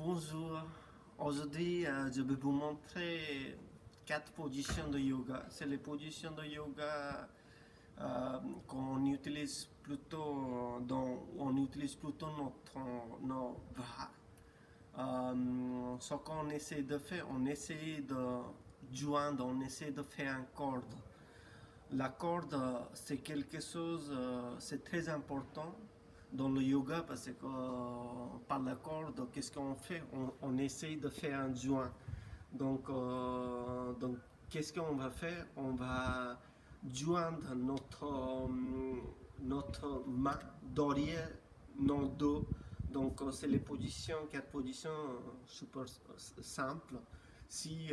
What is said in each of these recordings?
Bonjour, aujourd'hui je vais vous montrer 4 positions de yoga. C'est les positions de yoga qu'on utilise plutôt nos bras. Ce qu'on essaie de faire, on essaie de joindre, on essaie de faire un corde. La corde, c'est quelque chose, c'est très important dans le yoga parce que par la corde, qu'est-ce qu'on fait? On essaye de faire un joint. Donc qu'est-ce qu'on va faire? On va joindre notre main derrière nos dos. Donc c'est les positions, 4 positions super simples. Si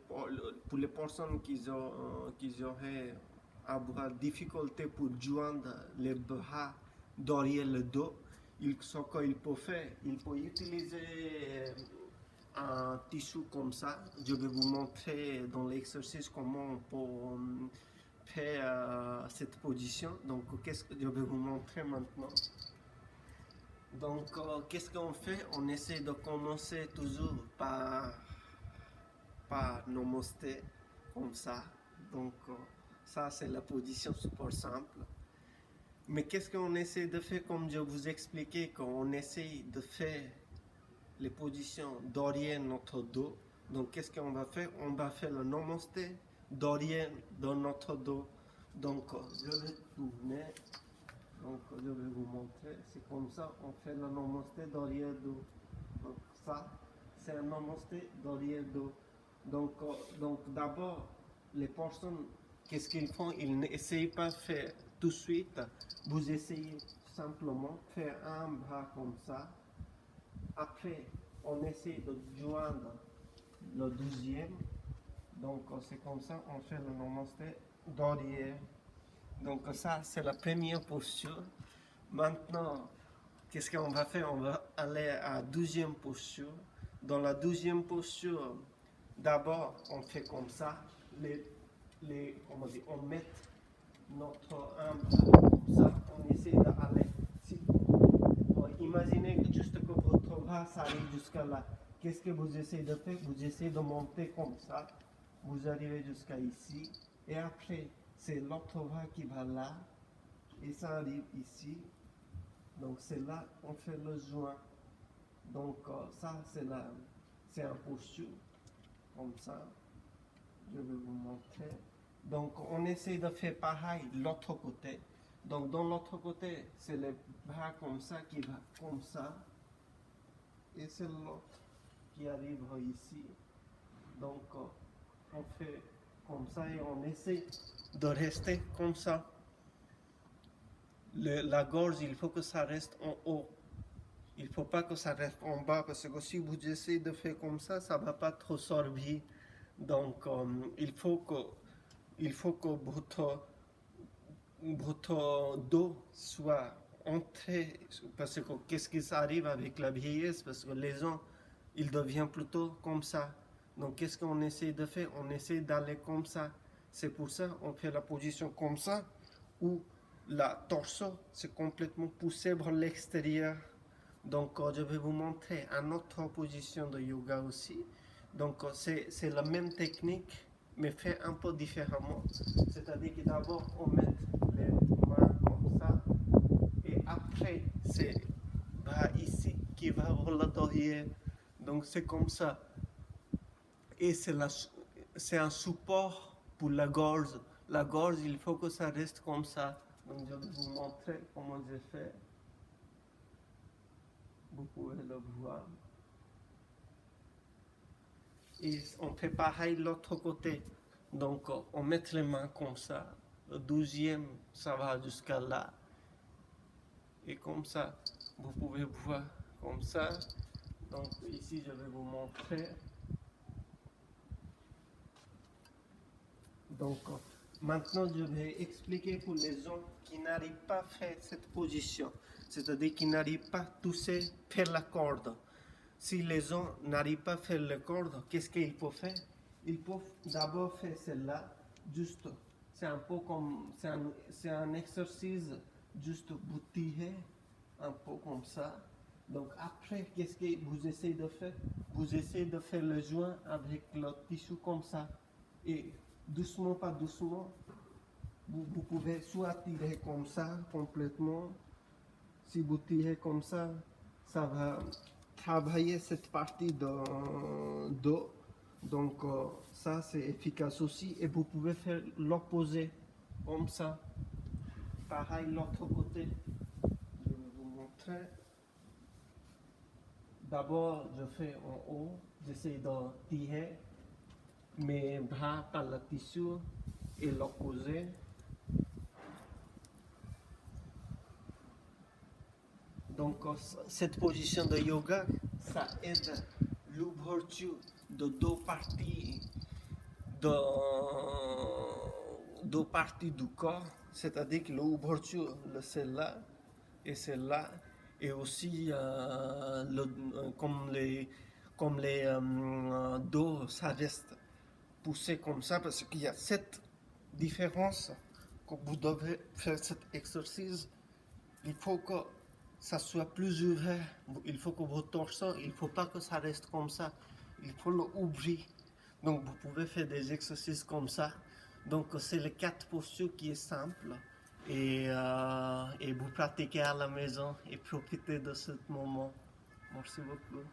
pour les personnes qui auraient avoir difficulté pour joindre les bras derrière le dos, ce qu'il peut faire, il peut utiliser un tissu comme ça. Je vais vous montrer dans l'exercice comment on peut faire cette position. Donc, qu'est-ce que je vais vous montrer maintenant? Donc, qu'est-ce qu'on fait? On essaie de commencer toujours par Namasté, comme ça. Donc, ça, c'est la position super simple. Mais qu'est-ce qu'on essaie de faire, comme je vous expliquais, quand on essaie de faire les positions derrière notre dos. Donc, qu'est-ce qu'on va faire? On va faire le Namasté derrière dans notre dos. Donc, je vais tourner. Donc, je vais vous montrer. C'est comme ça, on fait le Namasté derrière le dos. Donc, ça, c'est un Namasté derrière le dos. Donc d'abord, les personnes, qu'est-ce qu'ils font? Ils n'essayent pas de faire tout de suite. Vous essayez simplement de faire un bras comme ça. Après, on essaie de joindre le deuxième. Donc c'est comme ça, on fait le Namasté derrière. Donc ça, c'est la première posture. Maintenant, qu'est-ce qu'on va faire? On va aller à la deuxième posture. Dans la deuxième posture, d'abord, on fait comme ça. On met notre bras comme ça. On essaie d'aller. Imaginez juste que votre bras s'arrive jusqu'à là. Qu'est-ce que vous essayez de faire? Vous essayez de monter comme ça. Vous arrivez jusqu'à ici. Et après, c'est l'autre bras qui va là. Et ça arrive ici. Donc c'est là on fait le joint. Donc ça c'est un posture comme ça. Je vais vous montrer. Donc on essaie de faire pareil de l'autre côté. Donc dans l'autre côté, c'est le bras comme ça qui va comme ça. Et c'est l'autre qui arrive ici. Donc on fait comme ça et on essaie de rester comme ça. La gorge, il faut que ça reste en haut. Il ne faut pas que ça reste en bas parce que si vous essayez de faire comme ça ne va pas trop sortir. Donc, il faut que votre dos soit entré. Parce que qu'est-ce qui arrive avec la vieillesse? Parce que les gens, ils deviennent plutôt comme ça. Donc, qu'est-ce qu'on essaie de faire? On essaie d'aller comme ça. C'est pour ça qu'on fait la position comme ça, où la torse c'est complètement poussé vers l'extérieur. Donc, je vais vous montrer une autre position de yoga aussi. Donc, c'est la même technique, mais fait un peu différemment. C'est-à-dire que d'abord, on met les mains comme ça, et après, c'est bras ici qui va vers l'intérieur. Donc, c'est comme ça. Et c'est un support pour la gorge. La gorge, il faut que ça reste comme ça. Donc, je vais vous montrer comment je fais. Vous pouvez le voir. Et on fait pareil de l'autre côté. Donc, on met les mains comme ça. Le deuxième, ça va jusqu'à là. Et comme ça, vous pouvez voir comme ça. Donc, ici, je vais vous montrer. Donc, maintenant, je vais expliquer pour les gens qui n'arrivent pas à faire cette position. C'est-à-dire qui n'arrivent pas à toucher, faire la corde. Si les gens n'arrivent pas à faire la corde, qu'est-ce qu'ils peuvent faire? Ils peuvent d'abord faire celle-là, juste, c'est un peu comme, c'est un exercice, juste vous tirez un peu comme ça, Donc après, qu'est-ce que vous essayez de faire? Vous essayez de faire le joint avec le tissu comme ça. Et doucement, pas doucement, vous pouvez soit tirer comme ça complètement. Si vous tirez comme ça va travailler cette partie de dos. Donc ça c'est efficace aussi. Et vous pouvez faire l'opposé comme ça. Pareil l'autre côté. Je vais vous montrer. D'abord je fais en haut. J'essaie de tirer mes bras par le tissu et l'opposé. Donc cette position de yoga, ça aide l'ouverture de deux parties du corps, c'est-à-dire que l'ouverture de celle-là et celle-là, et aussi comme les dos, ça reste poussé comme ça, parce qu'il y a cette différence que vous devez faire cet exercice. Il faut que ça soit plus ouvert, il faut que votre torsion, il ne faut pas que ça reste comme ça, il faut l'ouvrir. Donc vous pouvez faire des exercices comme ça. Donc c'est les 4 postures qui est simple et vous pratiquez à la maison et profitez de ce moment. Merci beaucoup.